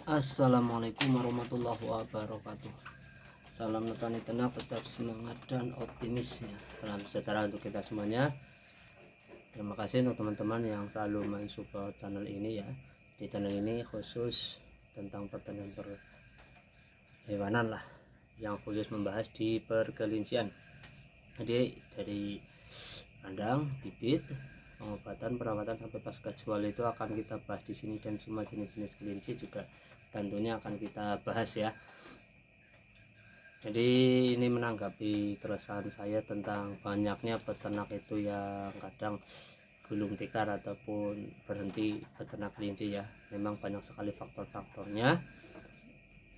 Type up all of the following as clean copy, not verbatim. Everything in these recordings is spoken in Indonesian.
Assalamualaikum warahmatullahi wabarakatuh. Salam petani ternak, tetap semangat dan optimis ya. Salam sejahtera untuk kita semuanya. Terima kasih untuk teman-teman yang selalu mensupport channel ini ya. Di channel ini khusus tentang pertanian perhewanan lah, yang khusus membahas di perkelincian. Jadi dari kandang, bibit, pengobatan, perawatan sampai pasca jual itu akan kita bahas di sini, dan semua jenis-jenis kelinci juga tentunya akan kita bahas ya. Jadi ini menanggapi keresahan saya tentang banyaknya peternak itu yang kadang gulung tikar ataupun berhenti peternak kelinci ya. Memang banyak sekali faktor-faktornya.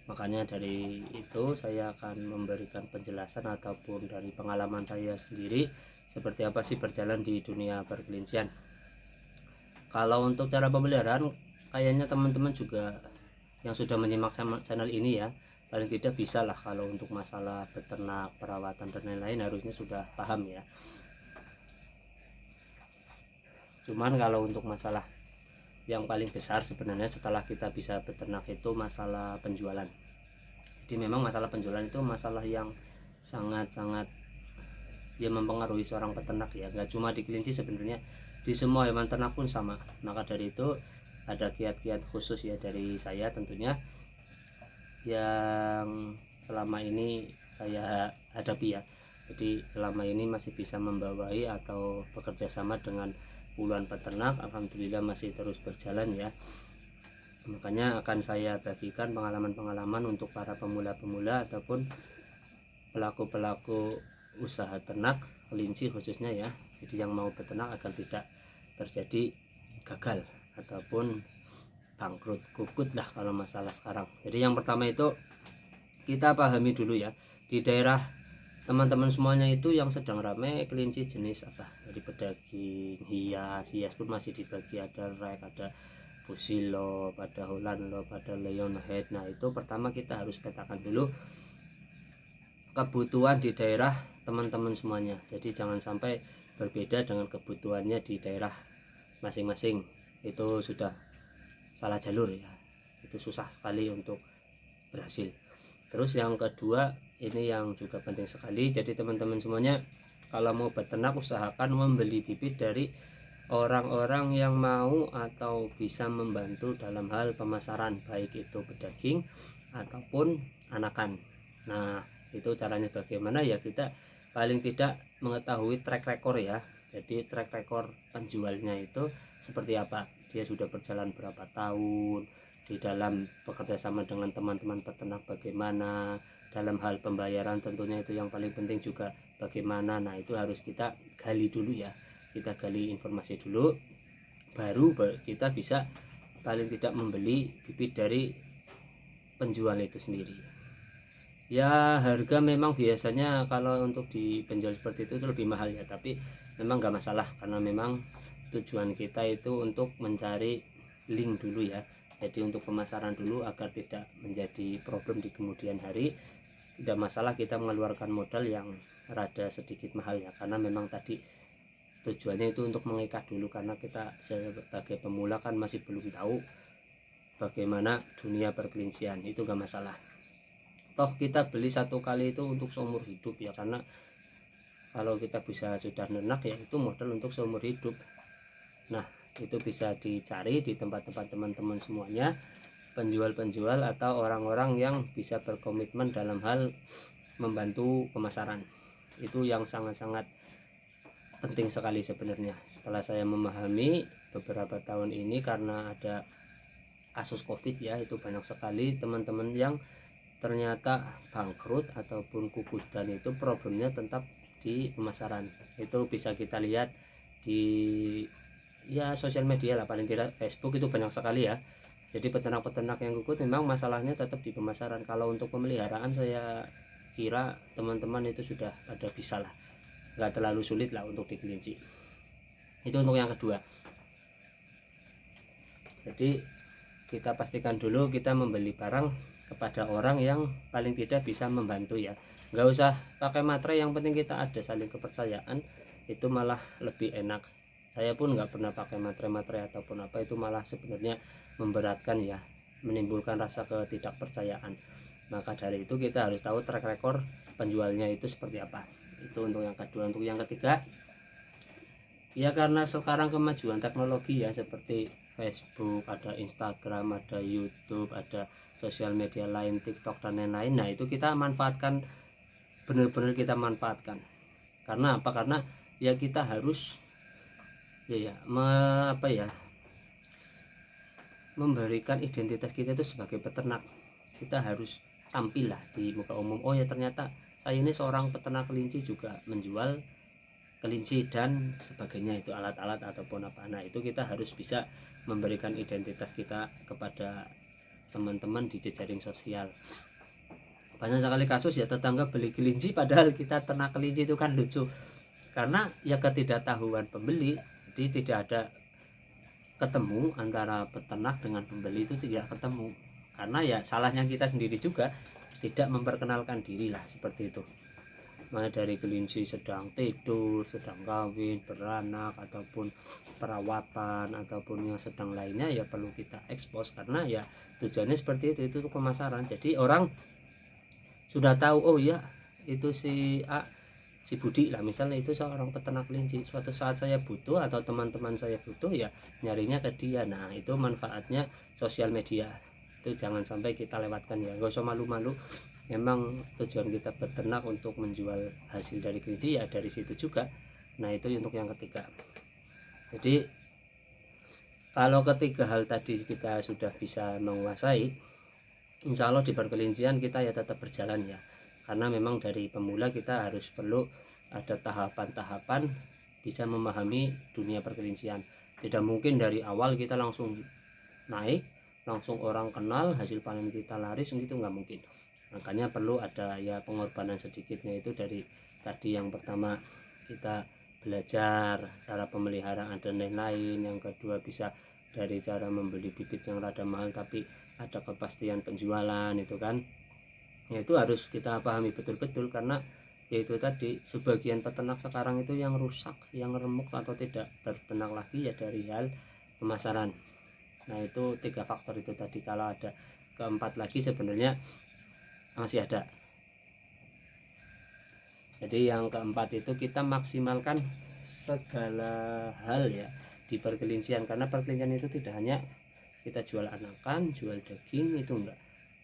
Makanya dari itu saya akan memberikan penjelasan ataupun dari pengalaman saya sendiri seperti apa sih berjalan di dunia perkelincian. Kalau untuk cara pemeliharaan, kayaknya teman-teman juga yang sudah menyimak channel ini ya, paling tidak bisa lah. Kalau untuk masalah beternak, perawatan dan lain-lain harusnya sudah paham ya. Cuman kalau untuk masalah yang paling besar sebenarnya setelah kita bisa beternak itu masalah penjualan. Jadi memang masalah penjualan itu masalah yang sangat-sangat ya mempengaruhi seorang peternak ya. Nggak cuma di kelinci, sebenarnya di semua hewan ternak pun sama. Maka dari itu ada kiat-kiat khusus ya dari saya tentunya, yang selama ini saya hadapi ya. Jadi selama ini masih bisa membawai atau bekerja sama dengan puluhan peternak, alhamdulillah masih terus berjalan ya. Makanya akan saya bagikan pengalaman-pengalaman untuk para pemula-pemula ataupun pelaku-pelaku usaha ternak kelinci khususnya ya. Jadi yang mau beternak agar tidak terjadi gagal ataupun bangkrut, kukut lah kalau masalah sekarang. Jadi yang pertama itu kita pahami dulu ya, di daerah teman-teman semuanya itu yang sedang ramai kelinci jenis apa. Jadi pedaging, hias pun masih dibagi, ada rek, ada Fusilop, ada Holland Lop, ada Leonhead. Nah itu pertama kita harus petakan dulu kebutuhan di daerah teman-teman semuanya. Jadi jangan sampai berbeda dengan kebutuhannya di daerah masing-masing. Itu sudah salah jalur ya, itu susah sekali untuk berhasil. Terus yang kedua, ini yang juga penting sekali. Jadi teman-teman semuanya kalau mau beternak usahakan membeli bibit dari orang-orang yang mau atau bisa membantu dalam hal pemasaran, baik itu pedaging ataupun anakan. Nah itu caranya bagaimana ya, kita paling tidak mengetahui track record ya. Jadi track record penjualnya itu seperti apa, dia sudah berjalan berapa tahun, di dalam bekerja sama dengan teman-teman peternak bagaimana, dalam hal pembayaran tentunya itu yang paling penting juga bagaimana. Nah itu harus kita gali dulu ya, kita gali informasi dulu, baru kita bisa paling tidak membeli bibit dari penjual itu sendiri ya. Harga memang biasanya kalau untuk di penjual seperti itu lebih mahal ya, tapi memang nggak masalah karena memang tujuan kita itu untuk mencari link dulu ya. Jadi untuk pemasaran dulu agar tidak menjadi problem di kemudian hari. Tidak masalah kita mengeluarkan modal yang rada sedikit mahal ya, karena memang tadi tujuannya itu untuk mengikat dulu, karena kita sebagai pemula kan masih belum tahu bagaimana dunia perkelincian. Itu gak masalah, toh kita beli satu kali itu untuk seumur hidup ya, karena kalau kita bisa sudah nenak ya itu modal untuk seumur hidup. Nah itu bisa dicari di tempat-tempat teman-teman semuanya, penjual-penjual atau orang-orang yang bisa berkomitmen dalam hal membantu pemasaran. Itu yang sangat-sangat penting sekali sebenarnya. Setelah saya memahami beberapa tahun ini, karena ada kasus covid ya, itu banyak sekali teman-teman yang ternyata bangkrut ataupun kukus, dan itu problemnya tetap di pemasaran. Itu bisa kita lihat di ya sosial media lah, paling tidak Facebook itu banyak sekali ya. Jadi peternak-peternak yang kukus memang masalahnya tetap di pemasaran. Kalau untuk pemeliharaan saya kira teman-teman itu sudah ada bisa lah, nggak terlalu sulit lah untuk di kelinci. Itu untuk yang kedua. Jadi kita pastikan dulu kita membeli barang kepada orang yang paling tidak bisa membantu ya. Nggak usah pakai materai, yang penting kita ada saling kepercayaan, itu malah lebih enak. Saya pun nggak pernah pakai materai ataupun apa, itu malah sebenarnya memberatkan ya. menimbulkan rasa ketidakpercayaan. Maka dari itu kita harus tahu track record penjualnya itu seperti apa. Itu untuk yang kedua. Untuk yang ketiga, ya karena sekarang kemajuan teknologi ya, seperti Facebook, ada Instagram, ada YouTube, ada sosial media lain, TikTok dan lain-lain. Nah itu kita manfaatkan, benar-benar kita manfaatkan. Karena apa? Karena ya kita harus memberikan identitas kita itu sebagai peternak. Kita harus tampil lah di muka umum. Oh ya, ternyata saya ini seorang peternak kelinci, juga menjual kelinci dan sebagainya, itu alat-alat ataupun apa. Nah itu kita harus bisa memberikan identitas kita kepada teman-teman di jejaring sosial. Banyak sekali kasus ya, tetangga beli kelinci padahal kita ternak kelinci, itu kan lucu. Karena ya ketidaktahuan pembeli, jadi tidak ada ketemu antara peternak dengan pembeli, itu tidak ketemu. Karena ya salahnya kita sendiri juga, tidak memperkenalkan diri lah, seperti itu. Mulai dari kelinci sedang tidur, sedang kawin, beranak, ataupun perawatan, ataupun yang sedang lainnya, ya perlu kita ekspos. Karena ya tujuannya seperti itu pemasaran. Jadi orang sudah tahu, oh ya itu si A, si Budi lah misalnya, itu seorang peternak kelinci. Suatu saat saya butuh atau teman-teman saya butuh, ya nyarinya ke dia. Nah itu manfaatnya sosial media, itu jangan sampai kita lewatkan ya. Gak usah malu-malu, memang tujuan kita peternak untuk menjual hasil dari kelinci, ya dari situ juga. Nah itu untuk yang ketiga. Jadi kalau ketiga hal tadi kita sudah bisa menguasai, insya Allah di perkelincian kita ya tetap berjalan ya. Karena memang dari pemula kita harus perlu ada tahapan-tahapan bisa memahami dunia perkelincian. Tidak mungkin dari awal kita langsung naik, langsung orang kenal, hasil panen kita laris, gitu nggak mungkin. Makanya perlu ada ya pengorbanan sedikitnya, itu dari tadi yang pertama kita belajar cara pemeliharaan dan lain-lain. Yang kedua bisa dari cara membeli bibit yang rada mahal tapi ada kepastian penjualan, itu kan ya itu harus kita pahami betul-betul. Karena yaitu tadi sebagian peternak sekarang itu yang rusak, yang remuk atau tidak berbenah lagi ya dari hal pemasaran. Nah itu 3 faktor itu tadi. Kalau ada keempat lagi sebenarnya masih ada. Jadi yang keempat itu kita maksimalkan segala hal ya di perkelincian. Karena perkelincian itu tidak hanya kita jual anakan, jual daging, itu enggak.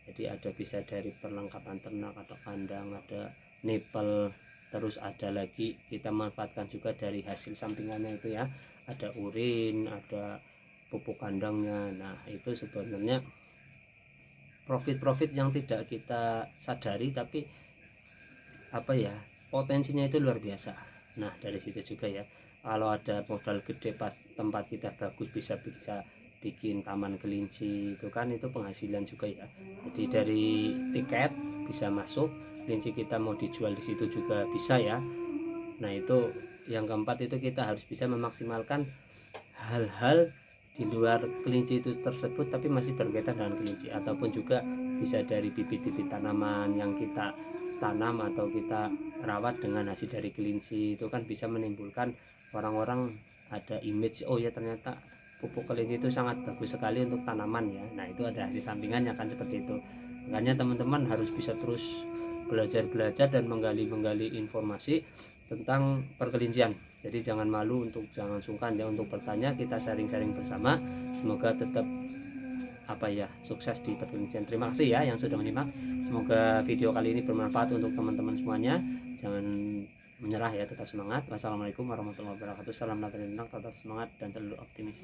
Jadi ada bisa dari perlengkapan ternak, atau kandang, ada nipel, terus ada lagi kita manfaatkan juga dari hasil sampingannya itu ya, ada urin, ada pupuk kandangnya. Nah itu sebenarnya profit yang tidak kita sadari, tapi potensinya itu luar biasa. Nah dari situ juga ya, kalau ada modal gede pas tempat kita bagus, bisa bikin taman kelinci, itu kan itu penghasilan juga ya. Jadi dari tiket bisa masuk, kelinci kita mau dijual di situ juga bisa ya. Nah itu yang keempat, itu kita harus bisa memaksimalkan hal-hal di luar kelinci itu tersebut tapi masih berkaitan dengan kelinci. Ataupun juga bisa dari bibit-bibit tanaman yang kita tanam atau kita rawat dengan hasil dari kelinci, itu kan bisa menimbulkan orang-orang ada image, oh ya ternyata pupuk kelinci itu sangat bagus sekali untuk tanaman ya. Nah itu ada hasil sampingannya kan, seperti itu. Makanya teman-teman harus bisa terus belajar dan menggali informasi tentang perkelincian. Jadi jangan malu, jangan sungkan ya untuk bertanya. Kita sharing-sharing bersama, semoga tetap sukses di perkelincian. Terima kasih ya yang sudah menyimak. Semoga video kali ini bermanfaat untuk teman-teman semuanya. Jangan menyerah ya, tetap semangat. Wassalamualaikum warahmatullahi wabarakatuh. Salam ternak, tetap semangat dan selalu optimis.